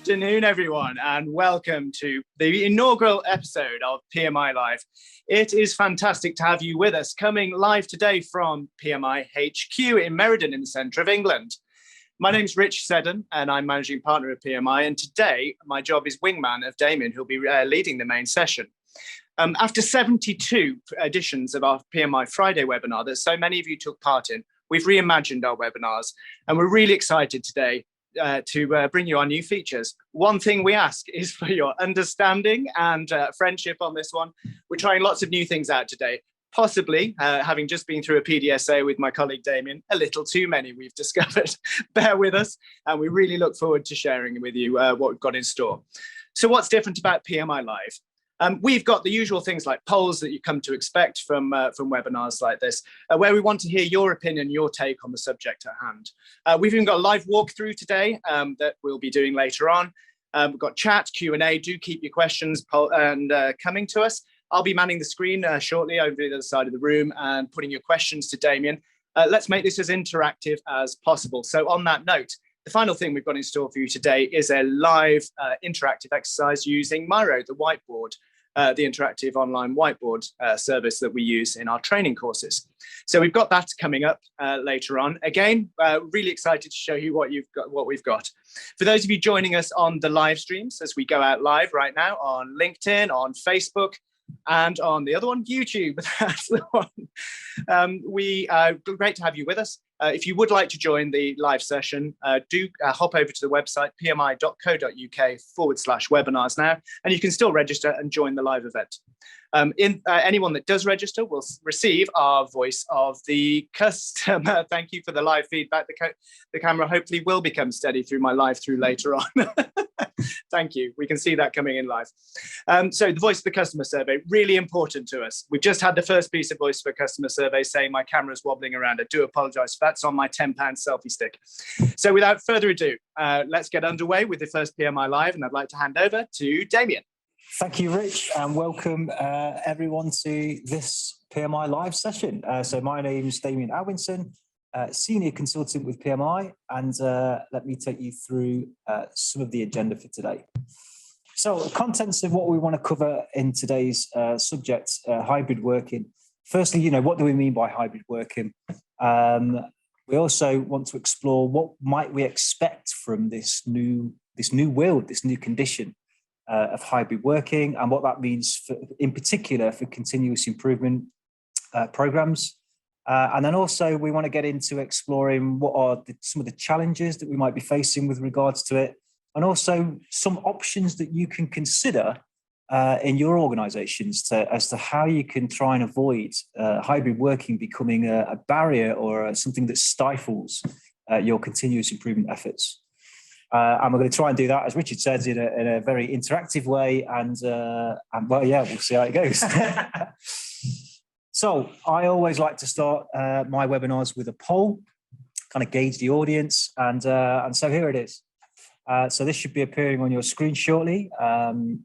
afternoon, everyone, and welcome to the inaugural episode of PMI Live. It is fantastic to have you with us, coming live today from PMI HQ in Meriden in the centre of England. My name's Rich Seddon, and I'm managing partner of PMI, and today my job is wingman of Damion, who'll be leading the main session. After 72 editions of our PMI Friday webinar that so many of you took part in, we've reimagined our webinars, and we're really excited today to bring you our new features. One thing we ask is for your understanding and friendship on this one. We're trying lots of new things out today, possibly having just been through a PDSA with my colleague Damion, a little too many we've discovered. Bear with us, and we really look forward to sharing with you what we've got in store. So what's different about PMI Live? We've got the usual things like polls that you come to expect from webinars like this, where we want to hear your opinion, your take on the subject at hand. We've even got a live walkthrough today that we'll be doing later on. We've got chat, Q&A. Do keep your questions coming to us. I'll be manning the screen shortly over the other side of the room and putting your questions to Damion. Let's make this as interactive as possible. So on that note, the final thing we've got in store for you today is a live interactive exercise using Miro, the whiteboard, the interactive online whiteboard service that we use in our training courses. So we've got that coming up later on. Again, really excited to show you what we've got. For those of you joining us on the live streams as we go out live right now on LinkedIn, on Facebook, and on the other one, YouTube. That's the one. Great to have you with us. If you would like to join the live session, do hop over to the website pmi.co.uk/webinars now, and you can still register and join the live event. Anyone that does register will receive our voice of the customer. Thank you for the live feedback. The camera hopefully will become steady through my live through later on. Thank you. We can see that coming in live. So the voice of the customer survey, really important to us. We've just had the first piece of voice of a customer survey saying my camera's wobbling around. I do apologise for that. It's on my £10 selfie stick. So without further ado, let's get underway with the first PMI Live, and I'd like to hand over to Damion. Thank you, Rich, and welcome everyone to this PMI Live session. So my name is Damion Albinson, Senior Consultant with PMI, and let me take you through some of the agenda for today. So the contents of what we want to cover in today's subject, hybrid working. Firstly, what do we mean by hybrid working? We also want to explore what might we expect from this new world, this new condition of hybrid working, and what that means in particular for continuous improvement programs. And then also we want to get into exploring what are some of the challenges that we might be facing with regards to it, and also some options that you can consider in your organizations as to how you can try and avoid hybrid working becoming a barrier or something that stifles your continuous improvement efforts. And we're going to try and do that, as Richard said, in a very interactive way. And well, yeah, we'll see how it goes. So I always like to start my webinars with a poll, kind of gauge the audience. And so here it is. So this should be appearing on your screen shortly.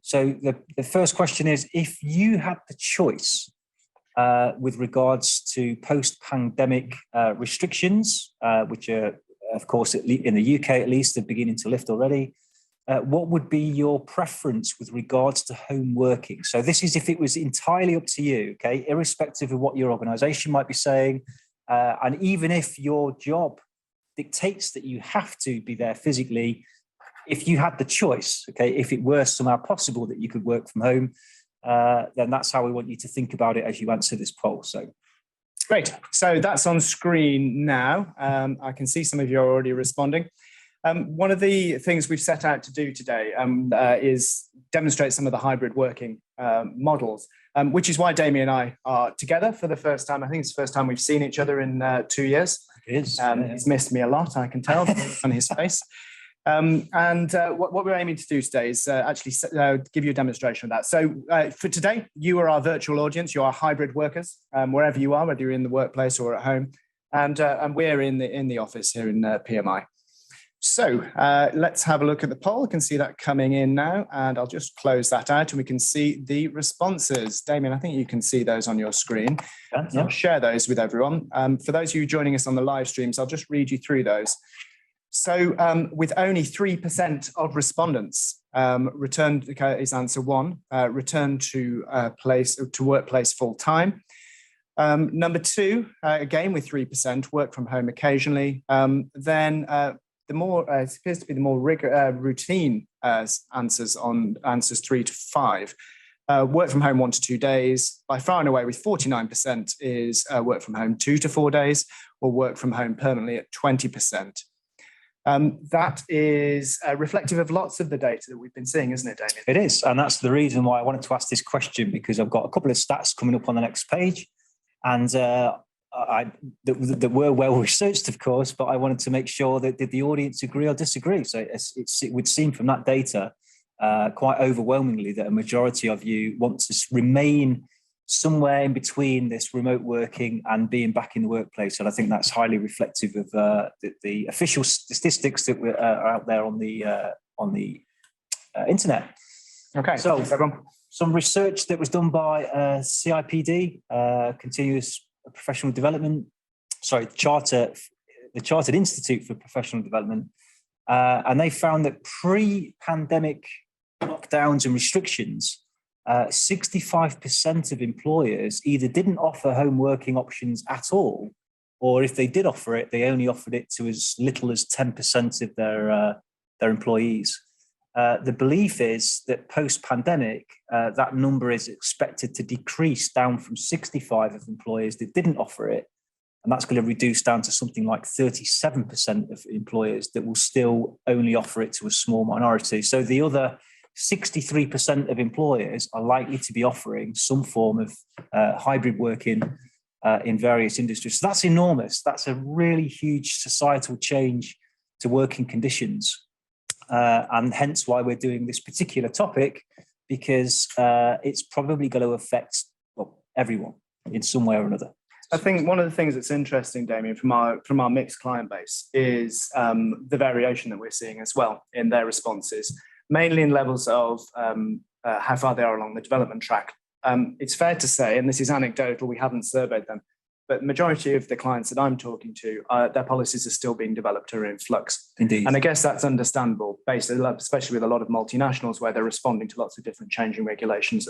So the first question is, if you had the choice with regards to post-pandemic restrictions, which are, of course, in the UK at least, they're beginning to lift already. What would be your preference with regards to home working? So this is if it was entirely up to you, okay, irrespective of what your organisation might be saying, and even if your job dictates that you have to be there physically, if you had the choice, okay, if it were somehow possible that you could work from home, then that's how we want you to think about it as you answer this poll. So. Great. So that's on screen now. I can see some of you are already responding. One of the things we've set out to do today is demonstrate some of the hybrid working models, which is why Damion and I are together for the first time. I think it's the first time we've seen each other in 2 years. It is. He's missed me a lot, I can tell on his face. What we're aiming to do today is actually give you a demonstration of that. So for today, you are our virtual audience. You are hybrid workers, wherever you are, whether you're in the workplace or at home, and we're in the office here in PMI. So let's have a look at the poll. I can see that coming in now, and I'll just close that out and we can see the responses. Damion, I think you can see those on your screen. Yeah. I'll share those with everyone. For those of you joining us on the live streams, I'll just read you through those. With only 3% of respondents returned, is answer one, returned to workplace full time. Number two, again with 3%, work from home occasionally. Then the more it appears to be the more routine answers on answers 3 to 5. Work from home 1 to 2 days. By far and away, with 49% is work from home 2 to 4 days, or work from home permanently at 20%. That is reflective of lots of the data that we've been seeing, isn't it, Damion? It is, and that's the reason why I wanted to ask this question, because I've got a couple of stats coming up on the next page, and that were well researched, of course, but I wanted to make sure that did the audience agree or disagree. So it would seem from that data quite overwhelmingly that a majority of you want to remain somewhere in between this remote working and being back in the workplace. And I think that's highly reflective of the official statistics that are out there on the internet. Okay, so some research that was done by CIPD, Continuous Professional Development, the Chartered Institute for Professional Development, and they found that pre-pandemic lockdowns and restrictions, 65% of employers either didn't offer home working options at all, or if they did offer it, they only offered it to as little as 10% of their employees. The belief is that post-pandemic, that number is expected to decrease down from 65 of employers that didn't offer it, and that's going to reduce down to something like 37% of employers that will still only offer it to a small minority. So the other 63% of employers are likely to be offering some form of hybrid working in various industries. So that's enormous. That's a really huge societal change to working conditions. And hence why we're doing this particular topic, because it's probably going to affect everyone in some way or another. I think one of the things that's interesting, Damion, from our mixed client base is the variation that we're seeing as well in their responses, mainly in levels of how far they are along the development track. It's fair to say, and this is anecdotal, we haven't surveyed them, but the majority of the clients that I'm talking to, their policies are still being developed or in flux. Indeed. And I guess that's understandable, especially with a lot of multinationals where they're responding to lots of different changing regulations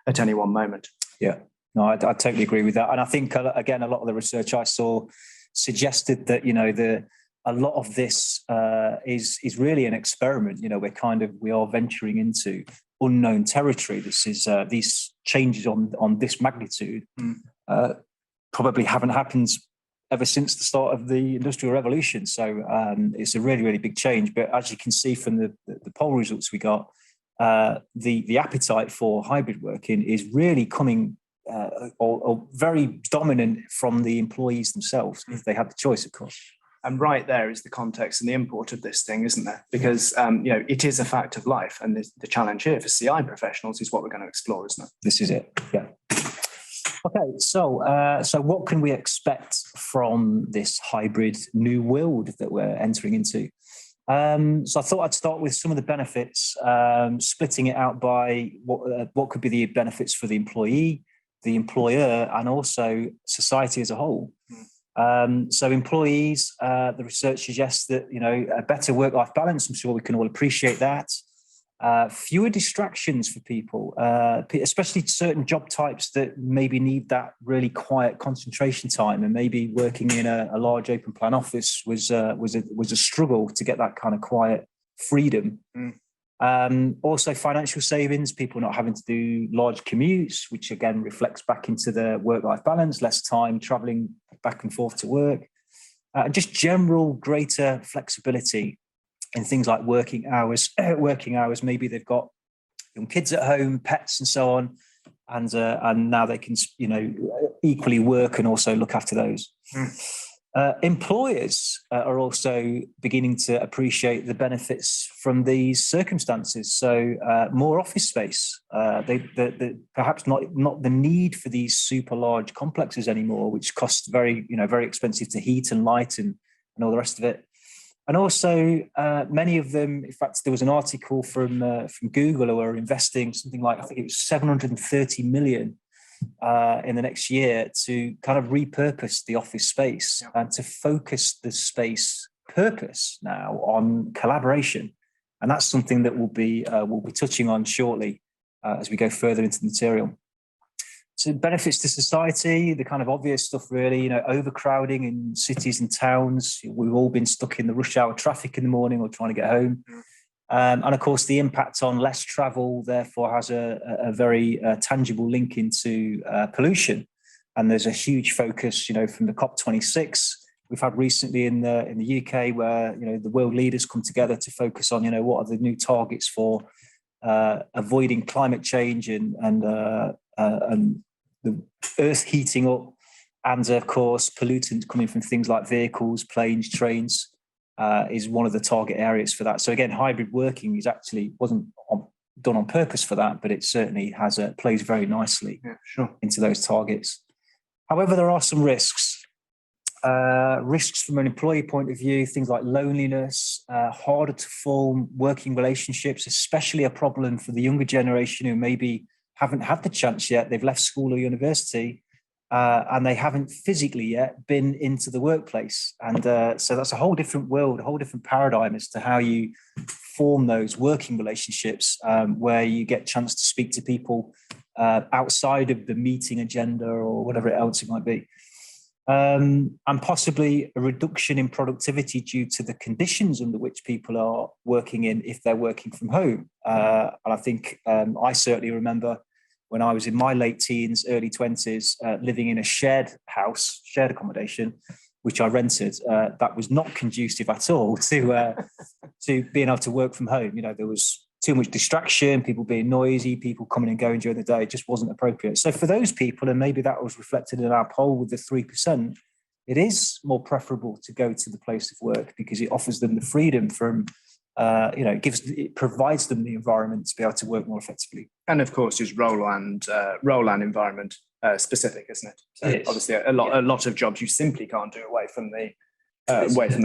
at any one moment. Yeah, no, I totally agree with that. And I think, again, a lot of the research I saw suggested that, a lot of this is really an experiment. We are venturing into unknown territory. This is these changes on this magnitude probably haven't happened ever since the start of the Industrial Revolution. So it's a really, really big change. But as you can see from the poll results we got, the appetite for hybrid working is really coming or very dominant from the employees themselves, if they have the choice, of course. And right there is the context and the import of this thing, isn't there? Because it is a fact of life, and the challenge here for CI professionals is what we're going to explore, isn't it? This is it. Yeah. Okay, so what can we expect from this hybrid new world that we're entering into? So I thought I'd start with some of the benefits, splitting it out by what could be the benefits for the employee, the employer, and also society as a whole. So employees, the research suggests that, a better work-life balance. I'm sure we can all appreciate that. Fewer distractions for people, especially certain job types that maybe need that really quiet concentration time, and maybe working in a large open plan office was a struggle to get that kind of quiet freedom. Also financial savings, people not having to do large commutes, which again reflects back into the work-life balance, less time traveling back and forth to work, and just general greater flexibility in things like working hours. Maybe they've got young kids at home, pets and so on, and now they can equally work and also look after those. Employers are also beginning to appreciate the benefits from these circumstances. So more office space. They perhaps not the need for these super large complexes anymore, which cost very expensive to heat and light and all the rest of it. And also many of them, in fact, there was an article from Google who are investing something like, I think it was 730 million in the next year to kind of repurpose the office space and to focus the space purpose now on collaboration, and that's something that we'll be touching on shortly as we go further into the material. So benefits to society, the kind of obvious stuff really, overcrowding in cities and towns. We've all been stuck in the rush hour traffic in the morning or trying to get home. And of course, the impact on less travel, therefore, has a very tangible link into pollution. And there's a huge focus, from the COP26 we've had recently in the UK, where the world leaders come together to focus on what are the new targets for avoiding climate change and the earth heating up, and of course pollutants coming from things like vehicles, planes, trains is one of the target areas for that. So again, hybrid working wasn't done on purpose for that, but it certainly plays very nicely into those targets. However, there are some risks. Risks from an employee point of view, things like loneliness, harder to form working relationships, especially a problem for the younger generation who maybe haven't had the chance yet. They've left school or university and they haven't physically yet been into the workplace. And so that's a whole different world, a whole different paradigm as to how you form those working relationships where you get a chance to speak to people outside of the meeting agenda or whatever else it might be. And possibly a reduction in productivity due to the conditions under which people are working in if they're working from home. And I think I certainly remember when I was in my late teens, early 20s, living in a shared accommodation, which I rented, that was not conducive at all to being able to work from home. There was too much distraction, people being noisy, people coming and going during the day. It just wasn't appropriate. So for those people, and maybe that was reflected in our poll with the 3%, it is more preferable to go to the place of work because it offers them the freedom from, it provides them the environment to be able to work more effectively. And of course, is role and environment specific, isn't it? So obviously, a lot of jobs you simply can't do away from the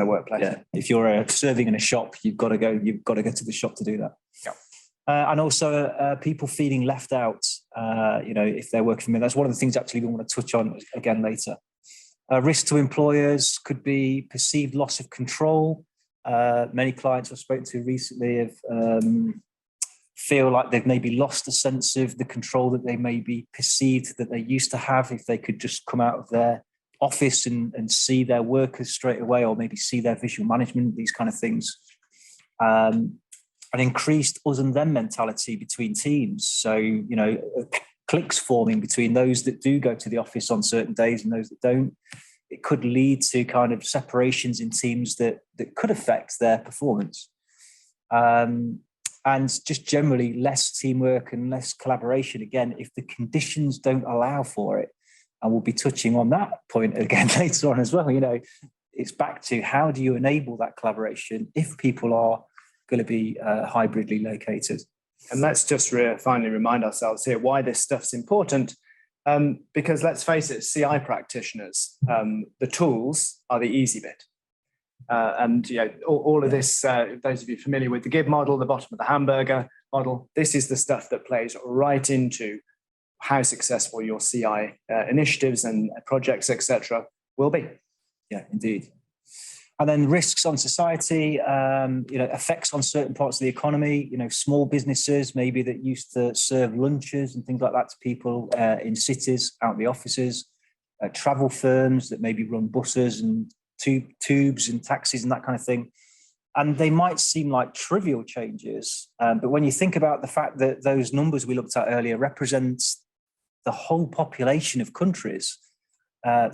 workplace. Yeah. If you're serving in a shop, you've got to go to the shop to do that. Yeah. And also people feeling left out, if they're working from home. That's one of the things actually we want to touch on again later. Risk to employers could be perceived loss of control. Many clients I've spoken to recently have feel like they've maybe lost a sense of the control that they maybe perceived that they used to have if they could just come out of their office and see their workers straight away, or maybe see their visual management, these kind of things. An increased us and them mentality between teams. So, cliques forming between those that do go to the office on certain days and those that don't. It could lead to kind of separations in teams that could affect their performance. And just generally less teamwork and less collaboration, again, if the conditions don't allow for it. And we'll be touching on that point again later on as well. It's back to how do you enable that collaboration if people are going to be hybridly located. And let's just finally remind ourselves here why this stuff's important. Because let's face it, CI practitioners, the tools are the easy bit. All of this, those of you familiar with the GIB model, the bottom of the hamburger model, this is the stuff that plays right into how successful your CI initiatives and projects, etc., will be. Yeah, indeed. And then risks on society, effects on certain parts of the economy, small businesses maybe that used to serve lunches and things like that to people in cities, out in the offices, travel firms that maybe run buses and tubes and taxis and that kind of thing. And they might seem like trivial changes, but when you think about the fact that those numbers we looked at earlier represents the whole population of countries,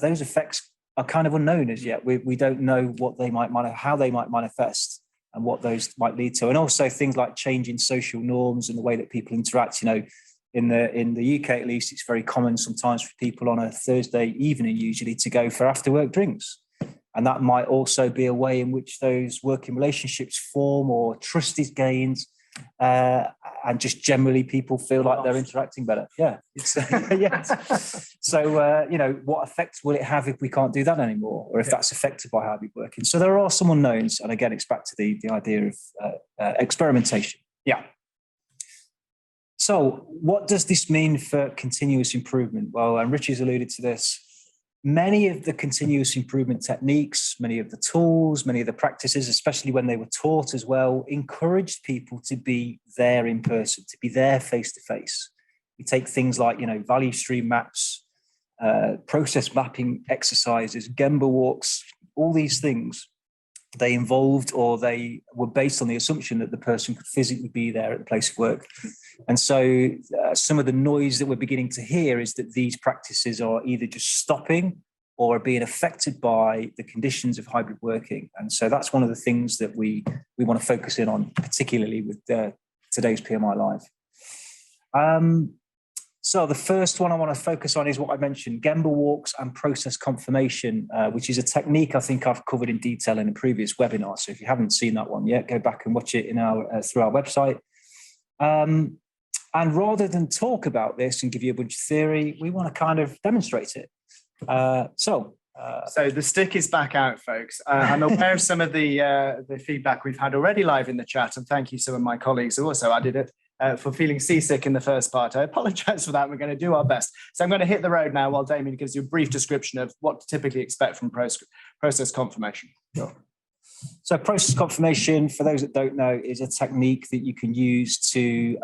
those effects are kind of unknown as yet. We don't know what they how they might manifest and what those might lead to. And also things like changing social norms and the way that people interact. In the UK at least, it's very common sometimes for people on a Thursday evening usually to go for after work drinks. And that might also be a way in which those working relationships form or trust is gained. And just generally people feel like they're interacting better. Yeah. So, what effects will it have if we can't do that anymore, or if that's affected by hybrid working? So there are some unknowns. And again, it's back to the idea of experimentation. Yeah. So what does this mean for continuous improvement? Well, and Richie's alluded to this. many of the continuous improvement techniques, many of the tools, many of the practices, especially when they were taught as well, encouraged people to be there in person, to be there face to face. You take things like, value stream maps, process mapping exercises, Gemba walks, all these things, they involved or they were based on the assumption that the person could physically be there at the place of work. And so some of the noise that we're beginning to hear is that these practices are either just stopping or are being affected by the conditions of hybrid working. And so that's one of the things that we want to focus in on, particularly with today's PMI Live. So the first one I want to focus on is what I mentioned, Gemba walks and process confirmation, which is a technique I think I've covered in detail in a previous webinar. So if you haven't seen that one yet, go back and watch it through our website. And rather than talk about this and give you a bunch of theory, we want to kind of demonstrate it. So the stick is back out, folks. I'm aware of some of the feedback we've had already live in the chat, and thank you some of my colleagues who also added it. For feeling seasick in the first part. I apologize for that. We're going to do our best. So I'm going to hit the road now while Damion gives you a brief description of what to typically expect from process confirmation. Sure. So process confirmation, for those that don't know, is a technique that you can use to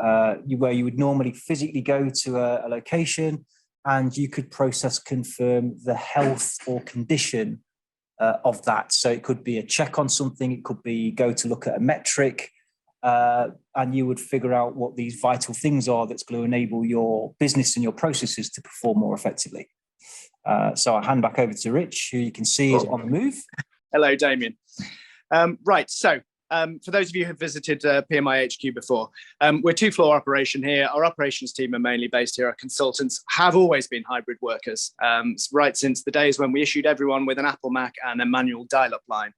where you would normally physically go to a location and you could process confirm the health or condition of that. So it could be a check on something. It could be go to look at a metric. And you would figure out what these vital things are that's going to enable your business and your processes to perform more effectively. So I'll hand back over to Rich, who you can see is on the move. Hello, Damion. Right, so for those of you who have visited PMI HQ before, we're two-floor operation here. Our operations team are mainly based here. Our consultants have always been hybrid workers, right since the days when we issued everyone with an Apple Mac and a manual dial-up line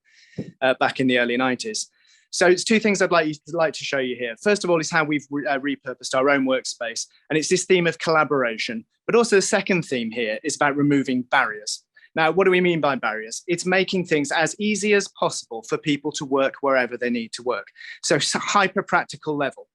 back in the early 90s. So it's two things I'd like to show you here. First of all is how we've repurposed our own workspace. And it's this theme of collaboration. But also the second theme here is about removing barriers. Now, what do we mean by barriers? It's making things as easy as possible for people to work wherever they need to work. So it's a hyper practical level.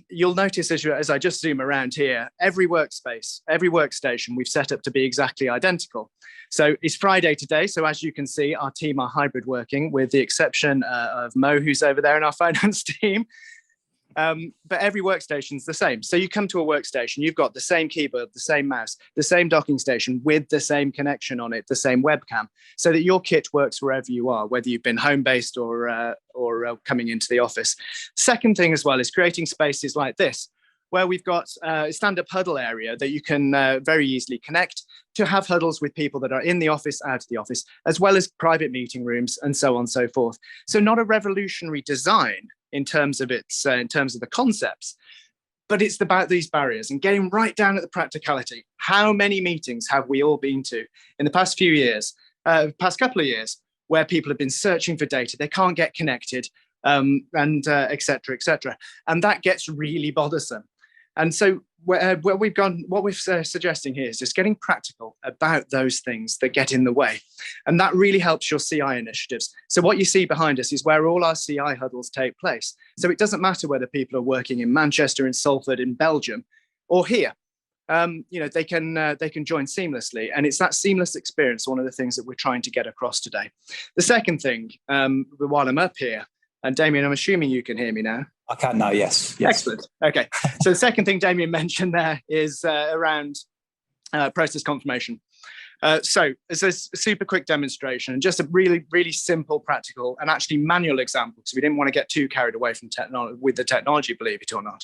You'll notice as I just zoom around here, every workspace, every workstation we've set up to be exactly identical. So it's Friday today. So as you can see, our team are hybrid working with the exception of Mo, who's over there in our finance team. But every workstation's the same. So you come to a workstation, you've got the same keyboard, the same mouse, the same docking station with the same connection on it, the same webcam, so that your kit works wherever you are, whether you've been home-based or coming into the office. Second thing as well is creating spaces like this, where we've got a stand-up huddle area that you can very easily connect to have huddles with people that are in the office, out of the office, as well as private meeting rooms and so on and so forth. So not a revolutionary design in terms of the concepts, but it's about these barriers and getting right down at the practicality. How many meetings have we all been to in the past few years, past couple of years, where people have been searching for data, they can't get connected, and et cetera, et cetera. And that gets really bothersome. And so where we've gone, what we're suggesting here is just getting practical about those things that get in the way. And that really helps your CI initiatives. So what you see behind us is where all our CI huddles take place. So it doesn't matter whether people are working in Manchester, in Salford, in Belgium, or here. They can join seamlessly. And it's that seamless experience, one of the things that we're trying to get across today. The second thing, while I'm up here, and Damion, I'm assuming you can hear me now. I can now, yes. Excellent. Okay. So the second thing Damion mentioned there is around process confirmation. So it's a super quick demonstration and just a really, really simple, practical and actually manual example, because we didn't want to get too carried away from with the technology, believe it or not.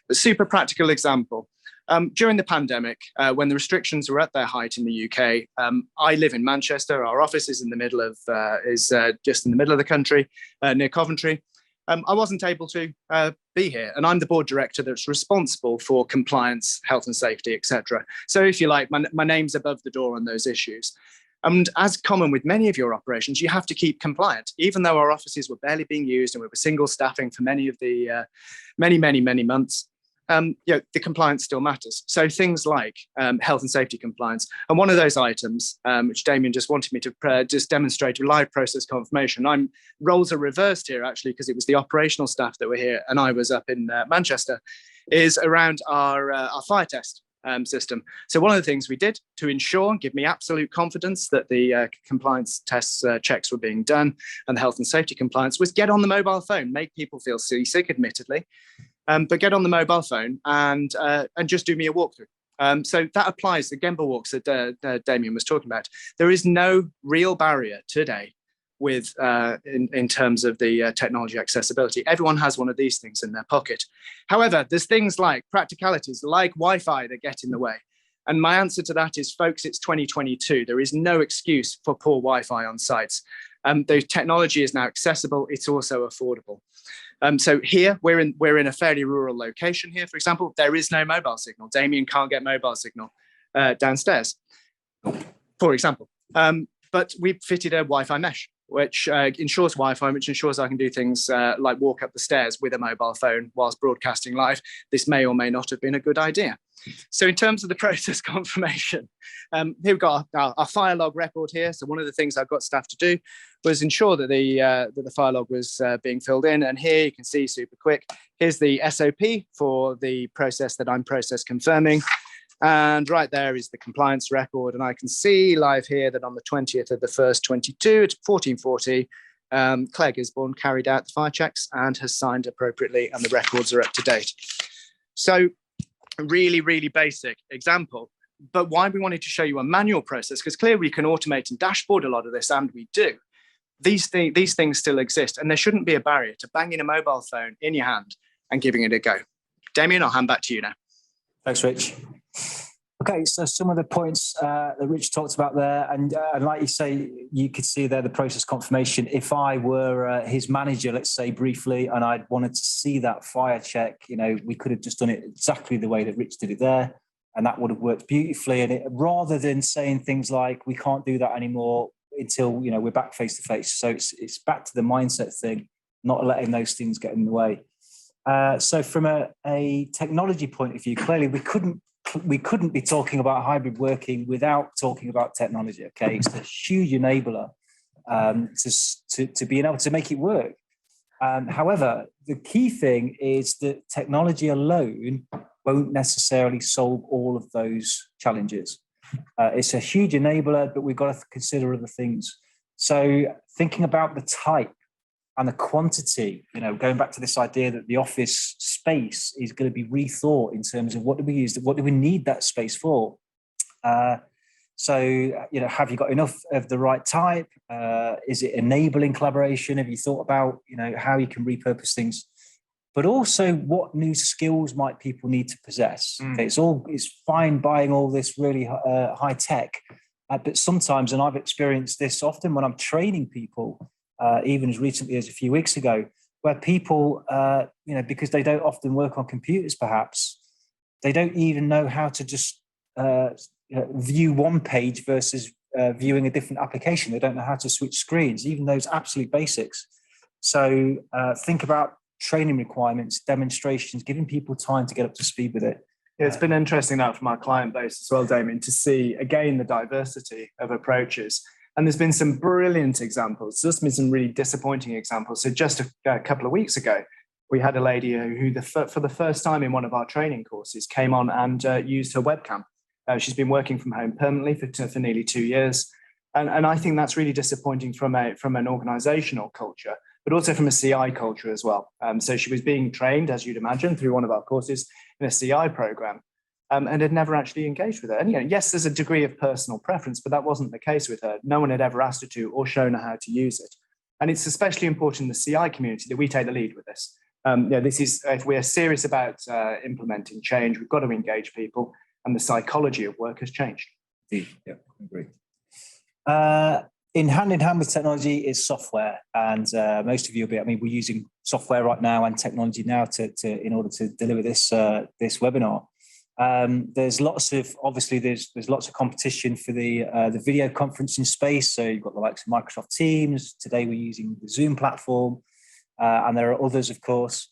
But super practical example. During the pandemic, when the restrictions were at their height in the UK, I live in Manchester. Our office is in the middle of just in the middle of the country, near Coventry. I wasn't able to be here, and I'm the board director that's responsible for compliance, health and safety, etc. So if you like, my name's above the door on those issues. And as common with many of your operations, you have to keep compliant, even though our offices were barely being used and we were single staffing for many of the many months. The compliance still matters. So things like health and safety compliance. And one of those items, which Damion just wanted me to just demonstrate a live process confirmation. Roles are reversed here, actually, because it was the operational staff that were here and I was up in Manchester, is around our fire test. system. So one of the things we did to ensure, give me absolute confidence that the compliance tests checks were being done and the health and safety compliance, was get on the mobile phone, make people feel seasick, admittedly, but get on the mobile phone and just do me a walkthrough. So that applies to Gemba walks that Damion was talking about. There is no real barrier today with in terms of the technology accessibility. Everyone has one of these things in their pocket. However, there's things like practicalities, like Wi-Fi that get in the way. And my answer to that is, folks, it's 2022. There is no excuse for poor Wi-Fi on sites. The technology is now accessible. It's also affordable. So here we're in a fairly rural location here. For example, there is no mobile signal. Damion can't get mobile signal downstairs, for example. But we've fitted a Wi-Fi mesh, which ensures Wi-Fi, which ensures I can do things like walk up the stairs with a mobile phone whilst broadcasting live. This may or may not have been a good idea. So in terms of the process confirmation, here we've got our fire log record here. So one of the things I've got staff to do was ensure that the fire log was being filled in. And here you can see super quick, here's the SOP for the process that I'm process confirming. And right there is the compliance record. And I can see live here that on the 20th of the 1st, 22 at 14:40, Claire Gisborne carried out the fire checks and has signed appropriately, and the records are up to date. So really, really basic example. But why we wanted to show you a manual process, because clearly we can automate and dashboard a lot of this, and we do. These things still exist, and there shouldn't be a barrier to banging a mobile phone in your hand and giving it a go. Damion, I'll hand back to you now. Thanks, Rich. Okay, so some of the points that Rich talked about there, and like you say, you could see there the process confirmation. If I were his manager, let's say briefly, and I'd wanted to see that fire check, we could have just done it exactly the way that Rich did it there, and that would have worked beautifully. And rather than saying things like, we can't do that anymore until we're back face to face. So it's back to the mindset thing, not letting those things get in the way. So from a technology point of view, clearly we couldn't be talking about hybrid working without talking about technology. Okay, it's a huge enabler to being able to make it work. However, the key thing is that technology alone won't necessarily solve all of those challenges. It's a huge enabler, but we've got to consider other things. So thinking about the type and the quantity, going back to this idea that the office space is going to be rethought in terms of what do we use, what do we need that space for? So, have you got enough of the right type? Is it enabling collaboration? Have you thought about, how you can repurpose things? But also, what new skills might people need to possess? Okay, it's fine buying all this really high tech, but sometimes, and I've experienced this often when I'm training people, even as recently as a few weeks ago, where people, because they don't often work on computers, perhaps they don't even know how to just view one page versus viewing a different application. They don't know how to switch screens, even those absolute basics. So think about training requirements, demonstrations, giving people time to get up to speed with it. Yeah, it's been interesting that from our client base as well, Damion, to see, again, the diversity of approaches. And there's been some brilliant examples. There's been some really disappointing examples. So just a couple of weeks ago, we had a lady who for the first time in one of our training courses came on and used her webcam. She's been working from home permanently for nearly 2 years. And I think that's really disappointing from an organizational culture, but also from a CI culture as well. So she was being trained, as you'd imagine, through one of our courses in a CI program. And had never actually engaged with her. And yes, there's a degree of personal preference, but that wasn't the case with her. No one had ever asked her to or shown her how to use it. And it's especially important in the CI community that we take the lead with this. This is, if we're serious about implementing change, we've got to engage people, and the psychology of work has changed. Yeah, I agree. In hand with technology is software, and most of you will be. We're using software right now and technology now in order to deliver this webinar. There's lots of competition for the video conferencing space. So you've got the likes of Microsoft Teams. Today we're using the Zoom platform, and there are others, of course.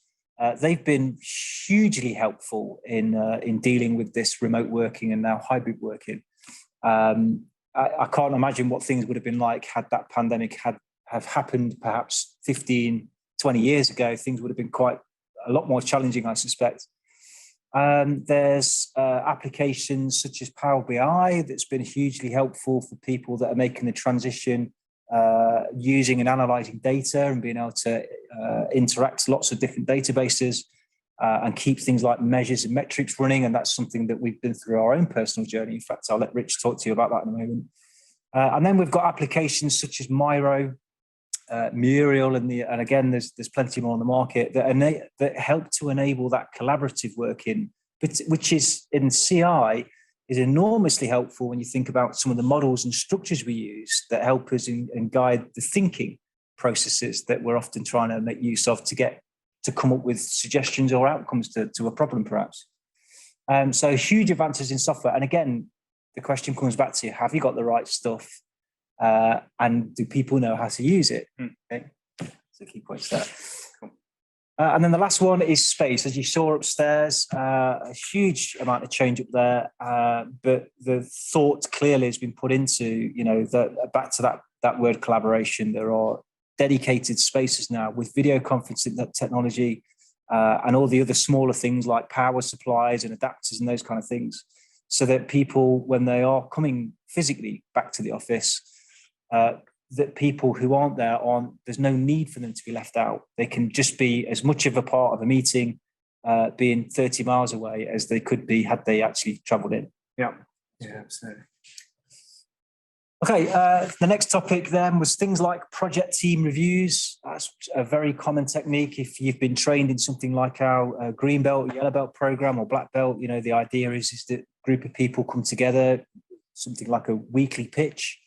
They've been hugely helpful in dealing with this remote working and now hybrid working. I can't imagine what things would have been like had that pandemic have happened perhaps 15, 20 years ago. Things would have been quite a lot more challenging, I suspect. There's applications such as Power BI that's been hugely helpful for people that are making the transition, using and analysing data and being able to interact lots of different databases and keep things like measures and metrics running. And that's something that we've been through our own personal journey. In fact, I'll let Rich talk to you about that in a moment. And then we've got applications such as Miro, Muriel, and again, there's plenty more on the market that help to enable that collaborative working, which is in CI is enormously helpful when you think about some of the models and structures we use that help us and guide the thinking processes that we're often trying to make use of to come up with suggestions or outcomes to a problem, perhaps. So huge advances in software. And again, the question comes back to, have you got the right stuff? And do people know how to use it? Okay. So key points there. Cool. And then the last one is space. As you saw upstairs, a huge amount of change up there. But the thought clearly has been put into, back to that word collaboration. There are dedicated spaces now with video conferencing technology and all the other smaller things like power supplies and adapters and those kind of things, so that people, when they are coming physically back to the office, that people who aren't there there's no need for them to be left out. They can just be as much of a part of a meeting, being 30 miles away as they could be had they actually travelled in. Yeah, absolutely. Okay, the next topic then was things like project team reviews. That's a very common technique. If you've been trained in something like our green belt, yellow belt program or black belt, the idea is that a group of people come together, something like a weekly pitch,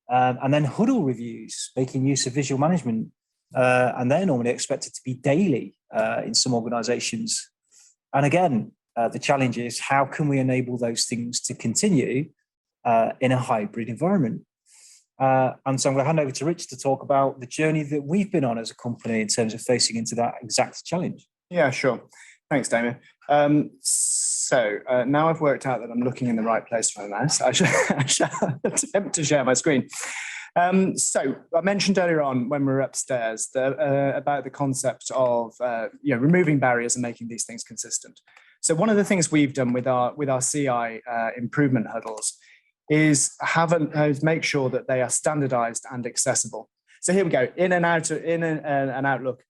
and then huddle reviews, making use of visual management. And they're normally expected to be daily in some organizations. And again, the challenge is, how can we enable those things to continue in a hybrid environment? And so I'm going to hand over to Rich to talk about the journey that we've been on as a company in terms of facing into that exact challenge. Yeah, sure. Thanks, Damion. So now I've worked out that I'm looking in the right place for my mouse, I shall attempt to share my screen. So I mentioned earlier on when we were upstairs about the concept of removing barriers and making these things consistent. So one of the things we've done with our CI improvement huddles is make sure that they are standardized and accessible. So here we go, in an Outlook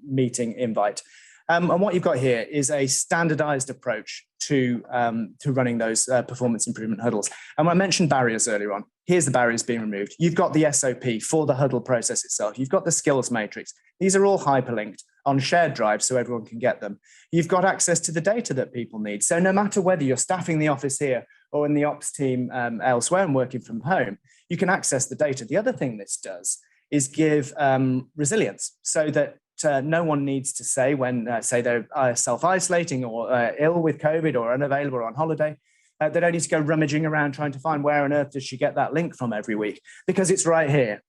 meeting invite. And what you've got here is a standardized approach to running those performance improvement huddles. And when I mentioned barriers earlier on, here's the barriers being removed. You've got the SOP for the huddle process itself. You've got the skills matrix. These are all hyperlinked on shared drives so everyone can get them. You've got access to the data that people need. So no matter whether you're staffing the office here or in the ops team elsewhere and working from home, you can access the data. The other thing this does is give resilience, so that no one needs to say when, say they're self-isolating or ill with COVID or unavailable or on holiday, they don't need to go rummaging around trying to find where on earth does she get that link from every week, because it's right here.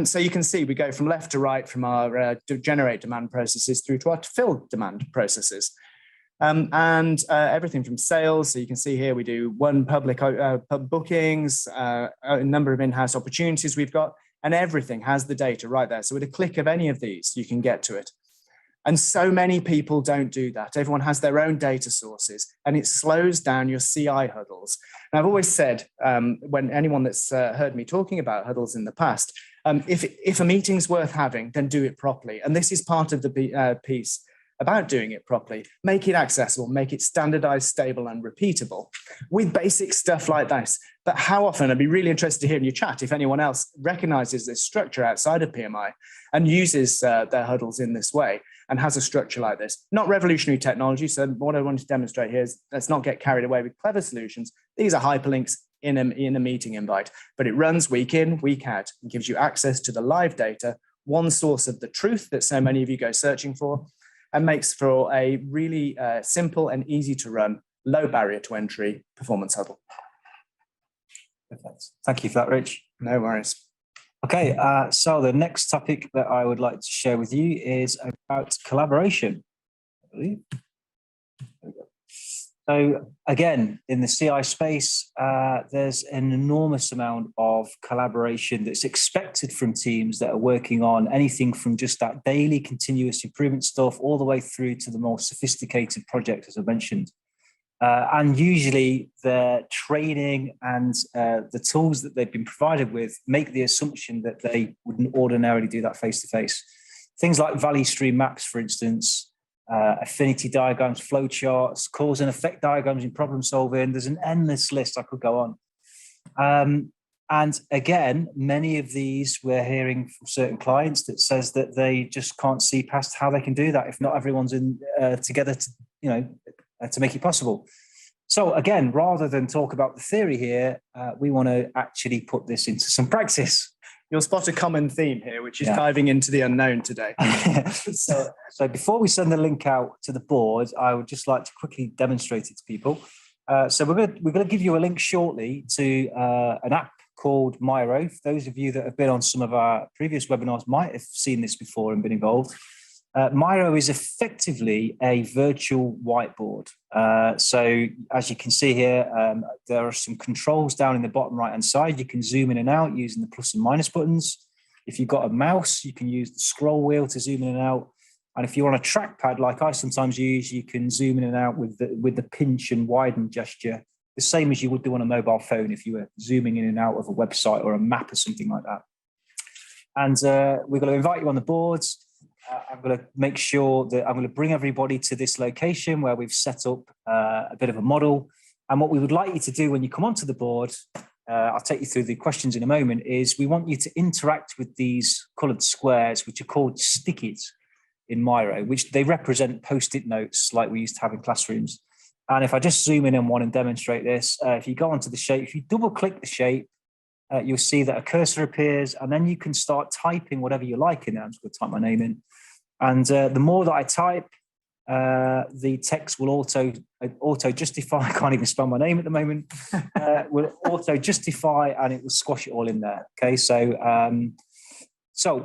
So you can see we go from left to right from our generate demand processes through to our fill demand processes. And everything from sales. So you can see here we do one public pub bookings, a number of in-house opportunities we've got, and everything has the data right there. So with a click of any of these, you can get to it. And so many people don't do that. Everyone has their own data sources, and it slows down your CI huddles. And I've always said, when anyone that's heard me talking about huddles in the past, if a meeting's worth having, then do it properly. And this is part of the piece about doing it properly. Make it accessible, make it standardized, stable, and repeatable with basic stuff like this. But how often, I'd be really interested to hear in your chat if anyone else recognizes this structure outside of PMI and uses their huddles in this way and has a structure like this. Not revolutionary technology. So what I want to demonstrate here is, let's not get carried away with clever solutions. These are hyperlinks in a meeting invite, but it runs week in, week out, and gives you access to the live data, one source of the truth that so many of you go searching for, and makes for a really simple and easy to run, low barrier to entry performance huddle. Perfect. Thank you for that, Rich. No worries. Okay, so the next topic that I would like to share with you is about collaboration, I believe. There we go. So again, in the CI space, there's an enormous amount of collaboration that's expected from teams that are working on anything from just that daily continuous improvement stuff all the way through to the more sophisticated project, as I mentioned. And usually their training and the tools that they've been provided with make the assumption that they wouldn't ordinarily do that face-to-face. Things like value stream maps, for instance, affinity diagrams, flowcharts, cause and effect diagrams in problem solving. There's an endless list I could go on. And again, many of these we're hearing from certain clients that says that they just can't see past how they can do that if not everyone's in together to make it possible. So again, rather than talk about the theory here, we want to actually put this into some practice. You'll spot a common theme here, which is diving into the unknown today. So before we send the link out to the board, I would just like to quickly demonstrate it to people. So we're going to give you a link shortly to an app called Miro. Those of you that have been on some of our previous webinars might have seen this before and been involved. Miro is effectively a virtual whiteboard. So as you can see here, there are some controls down in the bottom right-hand side. You can zoom in and out using the plus and minus buttons. If you've got a mouse, you can use the scroll wheel to zoom in and out. And if you're on a trackpad, like I sometimes use, you can zoom in and out with the pinch and widen gesture, the same as you would do on a mobile phone if you were zooming in and out of a website or a map or something like that. And we're going to invite you on the boards. I'm going to make sure that I'm going to bring everybody to this location where we've set up a bit of a model. And what we would like you to do when you come onto the board, I'll take you through the questions in a moment, is we want you to interact with these coloured squares, which are called stickies in Miro, which they represent post-it notes like we used to have in classrooms. And if I just zoom in on one and demonstrate this, if you go onto the shape, if you double click the shape, you'll see that a cursor appears, and then you can start typing whatever you like in there. I'm just going to type my name in. And the more that I type, the text will auto justify. I can't even spell my name at the moment. Will auto justify, and it will squash it all in there. Okay, so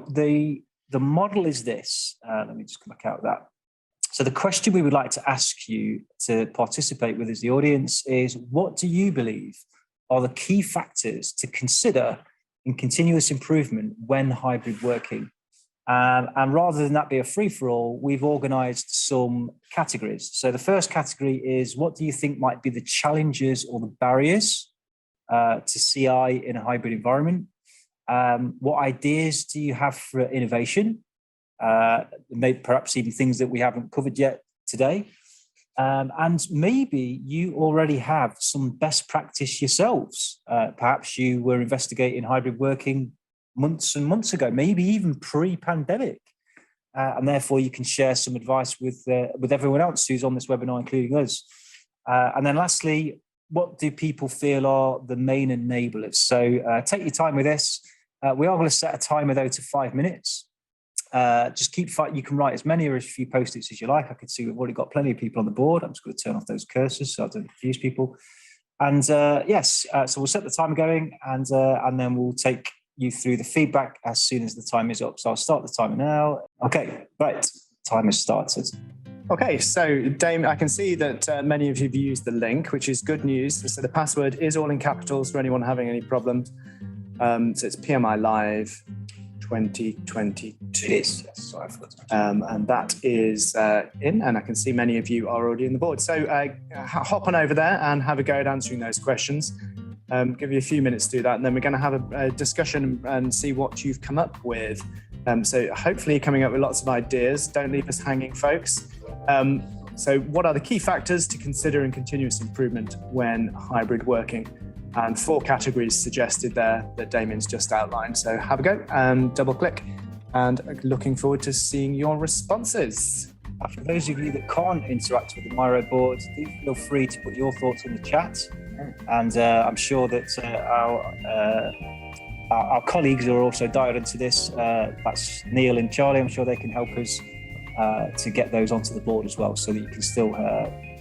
the model is this. Let me just come back out of that. So the question we would like to ask you to participate with as the audience is, what do you believe are the key factors to consider in continuous improvement when hybrid working? And rather than that be a free-for-all, we've organised some categories. So the first category is, what do you think might be the challenges or the barriers to CI in a hybrid environment? What ideas do you have for innovation? Maybe perhaps even things that we haven't covered yet today. And maybe you already have some best practice yourselves. Perhaps you were investigating hybrid working months and months ago, maybe even pre-pandemic. And therefore you can share some advice with everyone else who's on this webinar, including us. And then lastly, what do people feel are the main enablers? So take your time with this. We are going to set a timer though to 5 minutes. Just keep fighting. You can write as many or as few post-its as you like. I can see we've already got plenty of people on the board. I'm just going to turn off those cursors so I don't confuse people. And so we'll set the timer going, and then we'll take you through the feedback as soon as the time is up. So I'll start the timer now. Okay, right, time has started. Okay, so Dame, I can see that many of you have used the link, which is good news. So the password is all in capitals for anyone having any problems. So it's PMI Live 2022. It is, yes. Sorry for that. And that is in, and I can see many of you are already on the board. So hop on over there and have a go at answering those questions. Give you a few minutes to do that, and then we're going to have a discussion and see what you've come up with. So hopefully you're coming up with lots of ideas. Don't leave us hanging, folks. So what are the key factors to consider in continuous improvement when hybrid working? And 4 categories suggested there that Damien's just outlined. So have a go and double click, and looking forward to seeing your responses. For those of you that can't interact with the Miro board, do feel free to put your thoughts in the chat. And I'm sure that our colleagues are also dialed into this. That's Neil and Charlie. I'm sure they can help us to get those onto the board as well, so that you can still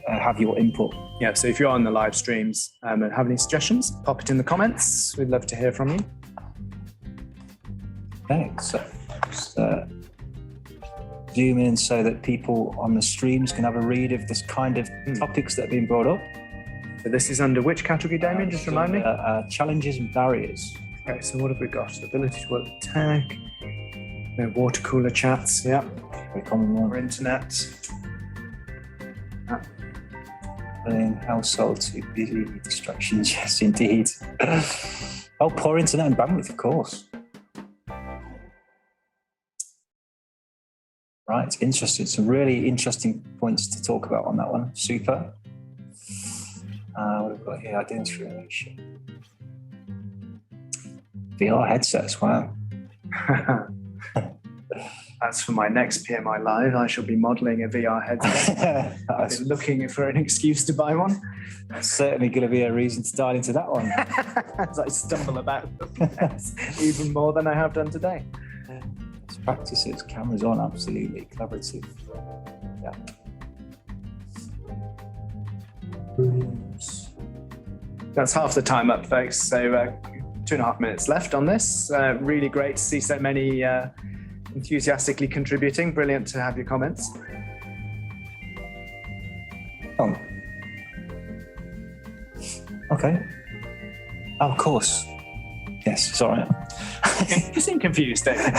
have your input. Yeah, so if you're on the live streams and have any suggestions, pop it in the comments. We'd love to hear from you. Okay, so just zoom in so that people on the streams can have a read of this kind of topics that have been brought up. So this is under which category, Damion? Just remind me. Challenges and barriers. Okay, so what have we got? Ability to work with tech, water cooler chats, yeah. Very common one. Or internet. Traveling, household, too busy, distractions, yes, indeed. Oh, poor internet and bandwidth, of course. Right, interesting. Some really interesting points to talk about on that one. Super. What have we got here? Identification. VR headsets, wow. As for my next PMI Live, I shall be modelling a VR headset. I've been looking for an excuse to buy one. That's certainly going to be a reason to dial into that one. As I stumble about even more than I have done today. Let's practice it. Cameras on, absolutely. Collaborative. Yeah. That's half the time up, folks. So 2.5 minutes left on this. Really great to see so many enthusiastically contributing. Brilliant to have your comments. Oh. Okay. Oh, of course. Yes, sorry. You seem confused, don't you?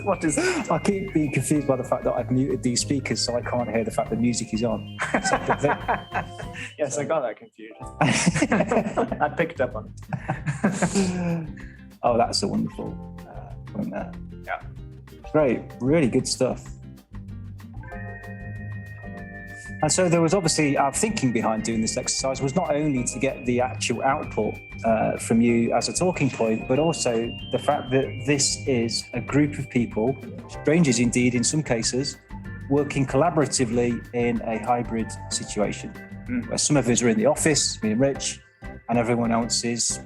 What is that? I keep being confused by the fact that I've muted these speakers so I can't hear the fact the music is on. Yes, I got that confused. I picked up on it. Oh, that's a wonderful point there. Yeah. Great, really good stuff. And so there was obviously our thinking behind doing this exercise was not only to get the actual output from you as a talking point, but also the fact that this is a group of people, strangers indeed in some cases, working collaboratively in a hybrid situation, where some of us are in the office, me and Rich, and everyone else is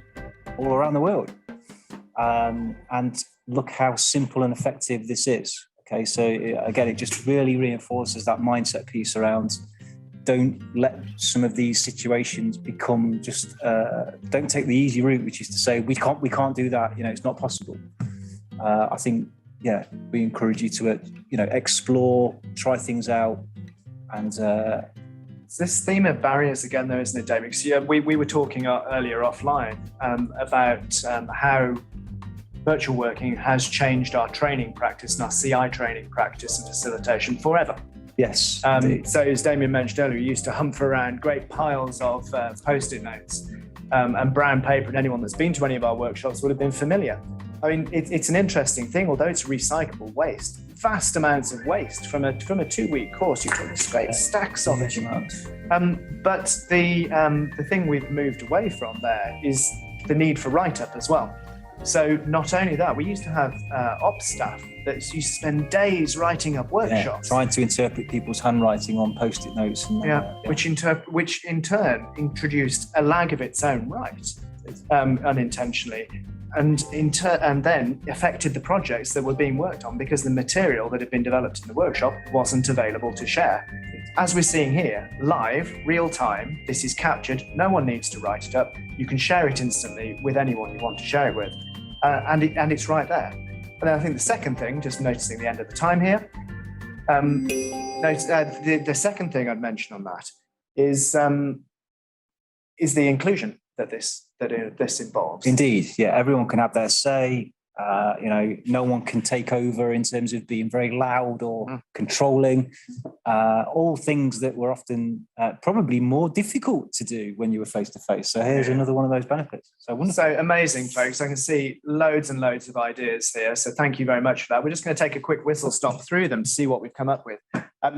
all around the world. And look how simple and effective this is. Okay, so again, it just really reinforces that mindset piece around don't let some of these situations become just, don't take the easy route, which is to say, we can't do that, it's not possible. I think, yeah, we encourage you to, explore, try things out. And it's this theme of barriers again, though, isn't it, David? So, yeah, we were talking earlier offline about how virtual working has changed our training practice and our CI training practice and facilitation forever. Yes. So as Damion mentioned earlier, we used to humph around great piles of post-it notes and brown paper, and anyone that's been to any of our workshops would have been familiar. I mean, it's an interesting thing, although it's recyclable waste, vast amounts of waste from a 2-week course. You can scrape stacks of it. But the thing we've moved away from there is the need for write-up as well. So not only that, we used to have ops staff that used to spend days writing up workshops, trying to interpret people's handwriting on post-it notes, and which in turn introduced a lag of its own right, unintentionally, and then affected the projects that were being worked on because the material that had been developed in the workshop wasn't available to share. As we're seeing here, live, real time, this is captured. No one needs to write it up. You can share it instantly with anyone you want to share it with. And it's right there. But then I think the second thing, just noticing the end of the time here, the second thing I'd mention on that is the inclusion that this involves. Indeed, yeah, everyone can have their say. No one can take over in terms of being very loud or controlling. All things that were often probably more difficult to do when you were face to face. So here's another one of those benefits. So wonderful. So amazing, folks. I can see loads and loads of ideas here. So thank you very much for that. We're just going to take a quick whistle stop through them to see what we've come up with.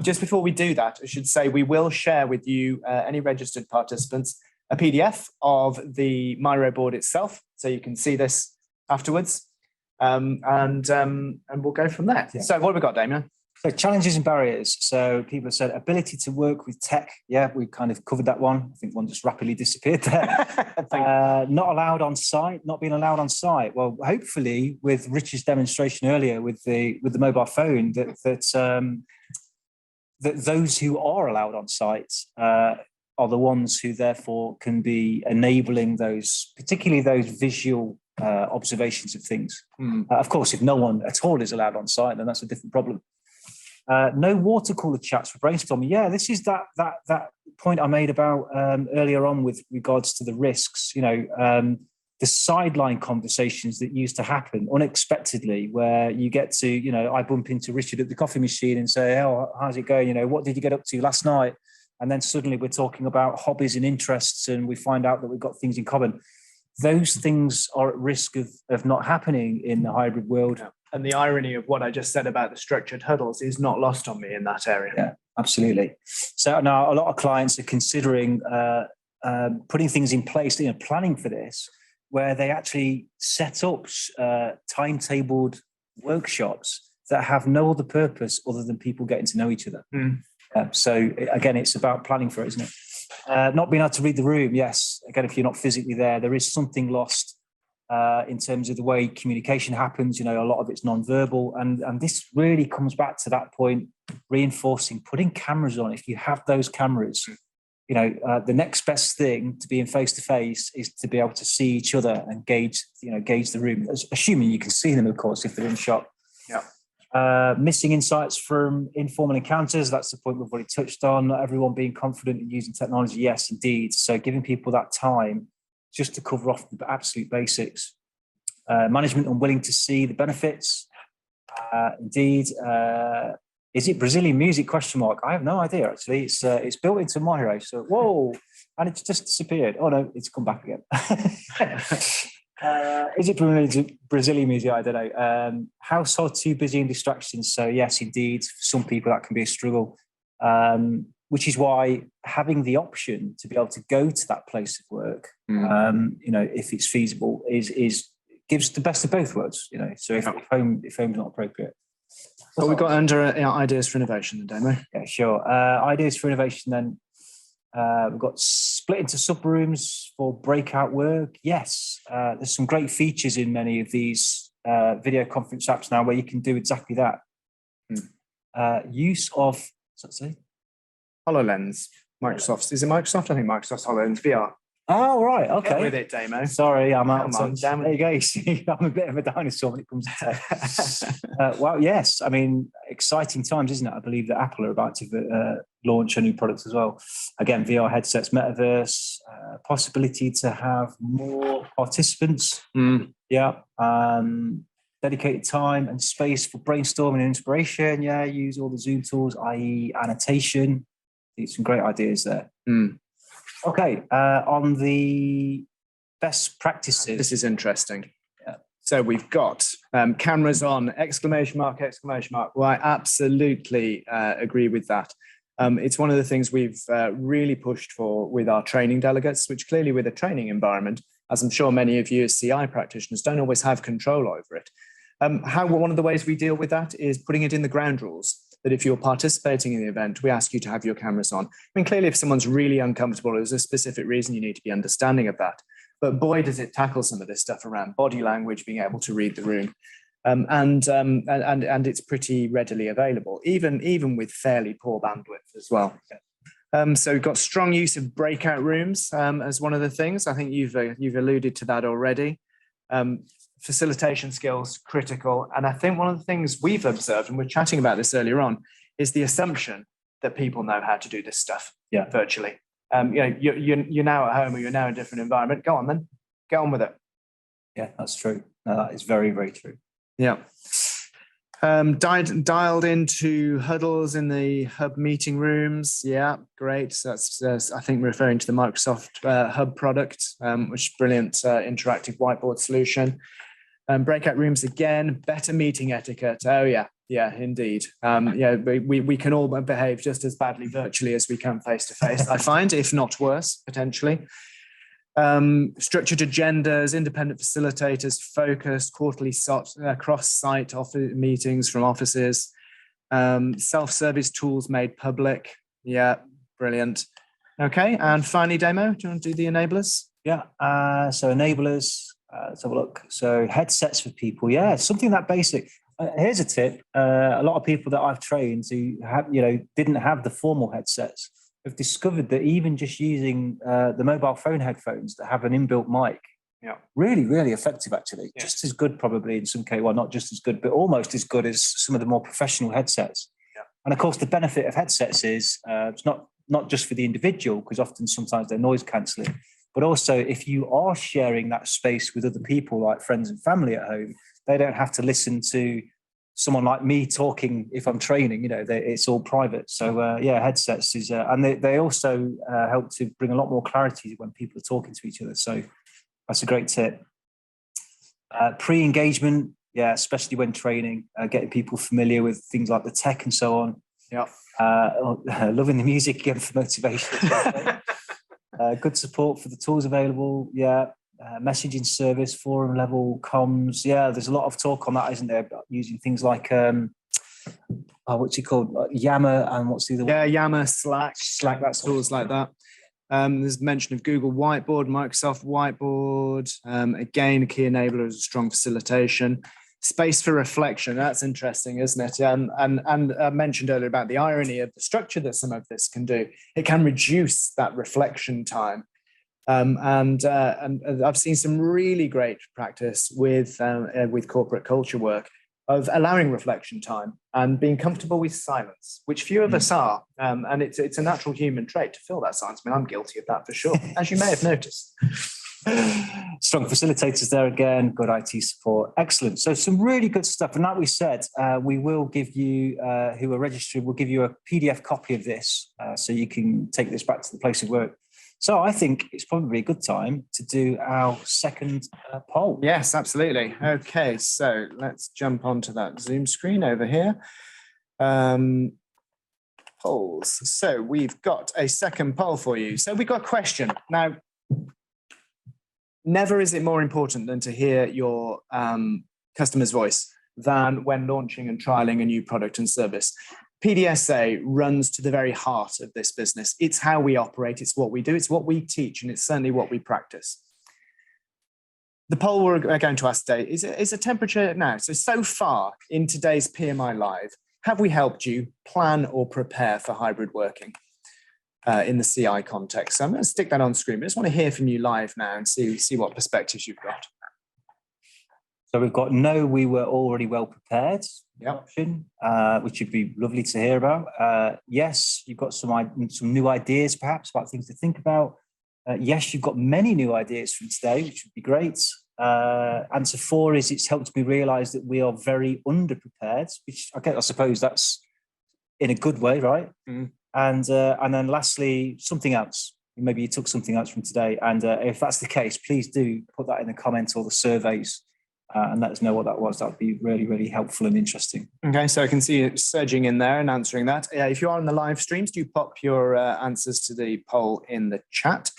Just before we do that, I should say we will share with you, any registered participants, a PDF of the Miro board itself. So you can see this afterwards. And we'll go from there. Yeah. So what have we got, Damion? So challenges and barriers. So people have said ability to work with tech. Yeah, we kind of covered that one. I think one just rapidly disappeared there. Not allowed on site, not being allowed on site. Well, hopefully with Rich's demonstration earlier with the mobile phone, that those who are allowed on site are the ones who therefore can be enabling those, particularly those visual observations of things. Of course, if no one at all is allowed on site, then that's a different problem. No water cooler chats for brainstorming. Yeah, this is that point I made about earlier on with regards to the risks. The sideline conversations that used to happen unexpectedly, where you get to, I bump into Richard at the coffee machine and say, "Oh, how's it going? What did you get up to last night?" and then suddenly we're talking about hobbies and interests, and we find out that we've got things in common. Those things are at risk of not happening in the hybrid world. Yeah. And the irony of what I just said about the structured huddles is not lost on me in that area. Yeah, absolutely. So now a lot of clients are considering putting things in place, planning for this, where they actually set up timetabled workshops that have no other purpose other than people getting to know each other. So again, it's about planning for it, isn't it? Not being able to read the room, yes. Again, if you're not physically there is something lost in terms of the way communication happens. A lot of it's non-verbal, and this really comes back to that point, reinforcing putting cameras on. If you have those cameras, the next best thing to being face-to-face is to be able to see each other and gauge the room, assuming you can see them, of course, if they're in shot. Yeah. Missing insights from informal encounters, that's the point we've already touched on. Not everyone being confident in using technology, yes, indeed. So giving people that time just to cover off the absolute basics. Management unwilling to see the benefits. Indeed. Is it Brazilian music? ? I have no idea, actually. It's built into Miro. So, whoa, and it's just disappeared. Oh, no, it's come back again. Is it Brazilian music? I don't know. Household too busy and distractions. So, yes, indeed, for some people that can be a struggle, which is why having the option to be able to go to that place of work, if it's feasible, is gives the best of both worlds. So if home's not appropriate. What we got under ideas for innovation, then, Damo? Yeah, sure. Ideas for innovation, then. We've got split into sub-rooms for breakout work. Yes, there's some great features in many of these video conference apps now where you can do exactly that. Use of, what's that say? HoloLens. Microsoft's. Is it Microsoft? I think Microsoft's HoloLens VR. Oh, right. Okay. Get with it, Damo. Sorry, I'm out. Damn there you go. You see, I'm a bit of a dinosaur when it comes to tech. Well, yes. I mean, exciting times, isn't it? I believe that Apple are about to launch a new product as well. Again, VR headsets, metaverse, possibility to have more participants. Yeah. Dedicated time and space for brainstorming and inspiration. Yeah. Use all the Zoom tools, i.e. annotation. Some great ideas there. Okay, on the best practices. This is interesting. Yeah. So we've got cameras on, ! Well, I absolutely agree with that. It's one of the things we've really pushed for with our training delegates, which clearly with a training environment, as I'm sure many of you as CI practitioners don't always have control over it. One of the ways we deal with that is putting it in the ground rules, that if you're participating in the event, we ask you to have your cameras on. I mean, clearly, if someone's really uncomfortable, there's a specific reason you need to be understanding of that. But boy, does it tackle some of this stuff around body language, being able to read the room. And it's pretty readily available, even with fairly poor bandwidth as well. So we've got strong use of breakout rooms as one of the things. I think you've alluded to that already. Facilitation skills, critical. And I think one of the things we've observed, and we're chatting about this earlier on, is the assumption that people know how to do this stuff virtually. You're now at home or you're now in a different environment. Go on then, get on with it. Yeah, that's true. No, that is very, very true. Yeah. Dialed into huddles in the hub meeting rooms. Yeah, great. So that's I think referring to the Microsoft Hub product, which is brilliant interactive whiteboard solution. Breakout rooms again, better meeting etiquette. Oh yeah, indeed. We can all behave just as badly virtually as we can face to face, I find, if not worse, potentially. Structured agendas, independent facilitators, focused, quarterly cross-site meetings from offices, self-service tools made public. Yeah, brilliant. Okay, and finally, Damo, do you want to do the enablers? Yeah, so enablers, let's have a look. So headsets for people, yeah, something that basic. Here's a tip. A lot of people that I've trained who have, didn't have the formal headsets have discovered that even just using the mobile phone headphones that have an inbuilt mic, really, really effective actually. Yeah. Just as good probably in some cases, well, not just as good, but almost as good as some of the more professional headsets. Yeah. And of course, the benefit of headsets is it's not just for the individual, because often sometimes they're noise cancelling, but also if you are sharing that space with other people like friends and family at home, they don't have to listen to someone like me talking if I'm training, it's all private. So headsets is, and they also help to bring a lot more clarity when people are talking to each other. So that's a great tip. Pre-engagement, especially when training, getting people familiar with things like the tech and so on. Yeah. Loving the music again for motivation. Good support for the tools available. Messaging service, forum level comms. There's a lot of talk on that, isn't there? About using things like what's it called? Yammer, and what's the other one? Yammer, Slack, that tools like that. There's mention of Google Whiteboard, Microsoft Whiteboard. Again, a key enabler is a strong facilitation. Space for reflection. That's interesting, isn't it? And I mentioned earlier about the irony of the structure that some of this can do. It can reduce that reflection time. And I've seen some really great practice with corporate culture work of allowing reflection time and being comfortable with silence, which few of us are. And it's a natural human trait to feel that silence. I mean, I'm guilty of that for sure, as you may have noticed. Strong facilitators there again, good IT support. Excellent. So some really good stuff. And like we said, we will give you, who are registered, we'll give you a PDF copy of this so you can take this back to the place of work. So I think it's probably a good time to do our second poll. Yes, absolutely. Okay, so let's jump onto that Zoom screen over here. Polls. So we've got a second poll for you. So we've got a question. Now, never is it more important than to hear your customer's voice than when launching and trialing a new product and service. PDSA runs to the very heart of this business. It's how we operate, it's what we do, it's what we teach, and it's certainly what we practice. The poll we're going to ask today is a temperature now. So far in today's PMI Live, have we helped you plan or prepare for hybrid working in the CI context? So I'm going to stick that on screen. I just want to hear from you live now and see what perspectives you've got. So we've got no, we were already well prepared. Yep. Option, which would be lovely to hear about. Yes, you've got some new ideas perhaps about things to think about. Yes, you've got many new ideas from today, which would be great. Answer 4 is it's helped me realise that we are very underprepared, which I suppose that's in a good way, right? Mm. And then lastly, something else. Maybe you took something else from today, and if that's the case, please do put that in the comments or the surveys. And let us know what that was. That would be really, really helpful and interesting. Okay, so I can see it surging in there and answering that. If you are on the live streams, do pop your answers to the poll in the chat.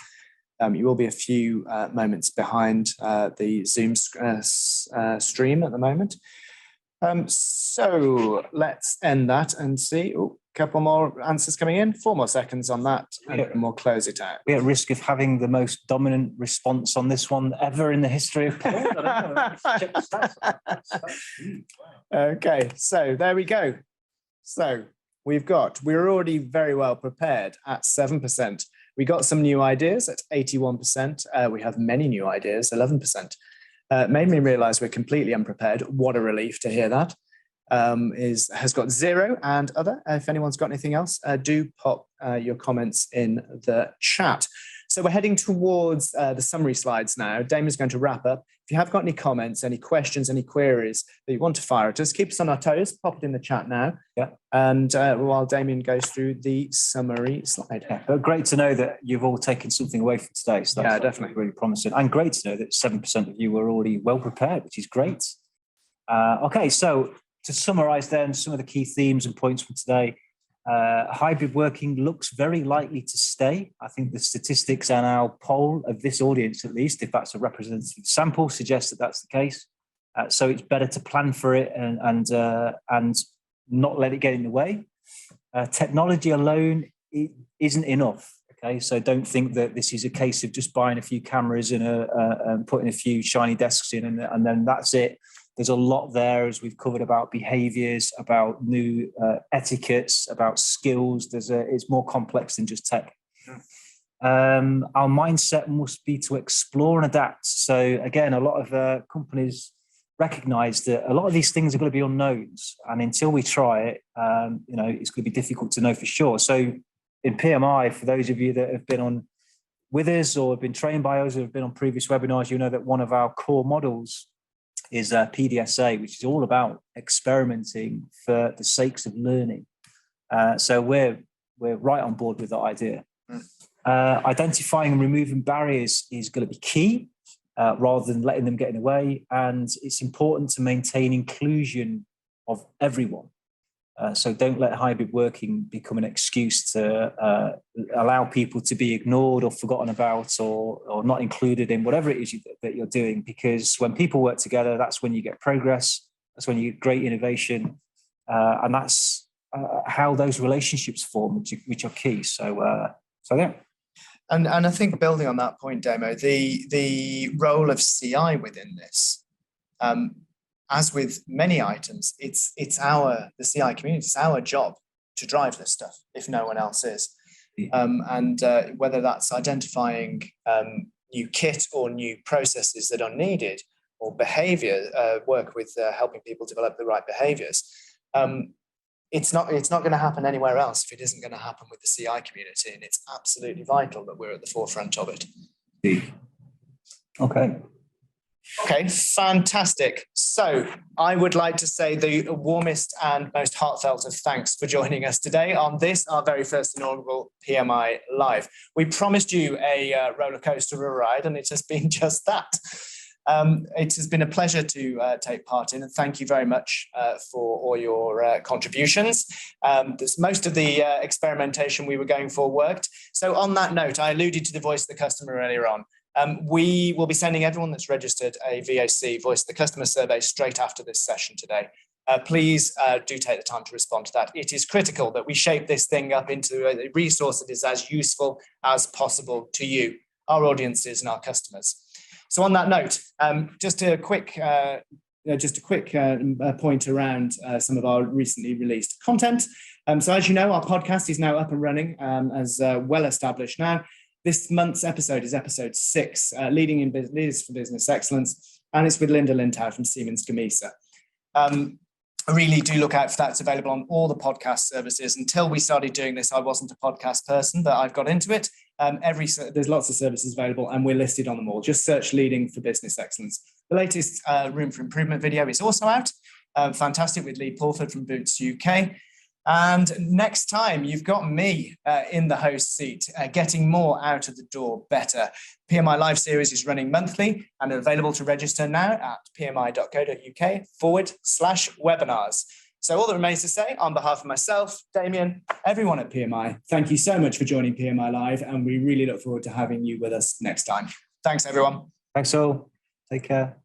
You will be a few moments behind the Zoom stream at the moment. So let's end that and see. A couple more answers coming in. 4 more seconds on that, and we'll close it out. We're at risk of having the most dominant response on this one ever in the history of polls. Okay, so there we go. So we're already very well prepared at 7%. We got some new ideas at 81%. We have many new ideas, 11%. Made me realize we're completely unprepared. What a relief to hear that. Has got 0 and other. If anyone's got anything else, do pop your comments in the chat. So we're heading towards the summary slides now. Damien's going to wrap up. If you have got any comments, any questions, any queries that you want to fire at us, keep us on our toes, pop it in the chat now. Yeah. And while Damion goes through the summary slide. Yeah. But great to know that you've all taken something away from today. So that's definitely really promising. And great to know that 7% of you were already well prepared, which is great. Okay, so to summarize then some of the key themes and points from today, hybrid working looks very likely to stay. I think the statistics and our poll of this audience, at least, if that's a representative sample, suggests that that's the case. So it's better to plan for it and not let it get in the way. Technology alone isn't enough. Okay, so don't think that this is a case of just buying a few cameras and putting a few shiny desks in and then that's it. There's a lot there, as we've covered, about behaviours, about new etiquettes, about skills. It's more complex than just tech. Our mindset must be to explore and adapt. So again, a lot of companies recognise that a lot of these things are going to be unknowns, and until we try it, it's going to be difficult to know for sure. So in PMI, for those of you that have been on with us or have been trained by us or have been on previous webinars, you know that one of our core models is PDSA, which is all about experimenting for the sakes of learning. So we're right on board with that idea. Identifying and removing barriers is going to be key, rather than letting them get in the way. And it's important to maintain inclusion of everyone. So don't let hybrid working become an excuse to allow people to be ignored or forgotten about or not included in whatever it is that you're doing. Because when people work together, that's when you get progress. That's when you get great innovation. And that's how those relationships form, which are key. So yeah. And I think building on that point, Damo, the role of CI within this, as with many items, it's the CI community, it's our job to drive this stuff if no one else is. And whether that's identifying new kit or new processes that are needed, or behavior, work with helping people develop the right behaviors. It's not going to happen anywhere else if it isn't going to happen with the CI community, and it's absolutely vital that we're at the forefront of it. Okay, fantastic. So I would like to say the warmest and most heartfelt of thanks for joining us today on this, our very first inaugural PMI Live. We promised you a roller coaster ride, and it has been just that. It has been a pleasure to take part in, and thank you very much for all your contributions. Most of the experimentation we were going for worked. So on that note, I alluded to the voice of the customer earlier on. We will be sending everyone that's registered a VOC, Voice of the Customer survey, straight after this session today. Please do take the time to respond to that. It is critical that we shape this thing up into a resource that is as useful as possible to you, our audiences and our customers. So on that note, just a quick point around some of our recently released content. So as you know, our podcast is now up and running, as well established now. This month's episode is episode 6, Leaders for Business Excellence, and it's with Linda Lindau from Siemens Gamesa. Really do look out for that. It's available on all the podcast services. Until we started doing this, I wasn't a podcast person, but I've got into it. There's lots of services available, and we're listed on them all. Just search Leading for Business Excellence. The latest Room for Improvement video is also out. Fantastic, with Lee Pulford from Boots UK. And next time, you've got me in the host seat, getting more out of the door better. PMI Live series is running monthly and available to register now at pmi.co.uk/webinars. So all that remains to say, on behalf of myself, Damion, everyone at PMI, thank you so much for joining PMI Live, and we really look forward to having you with us next time. Thanks, everyone. Thanks all. Take care.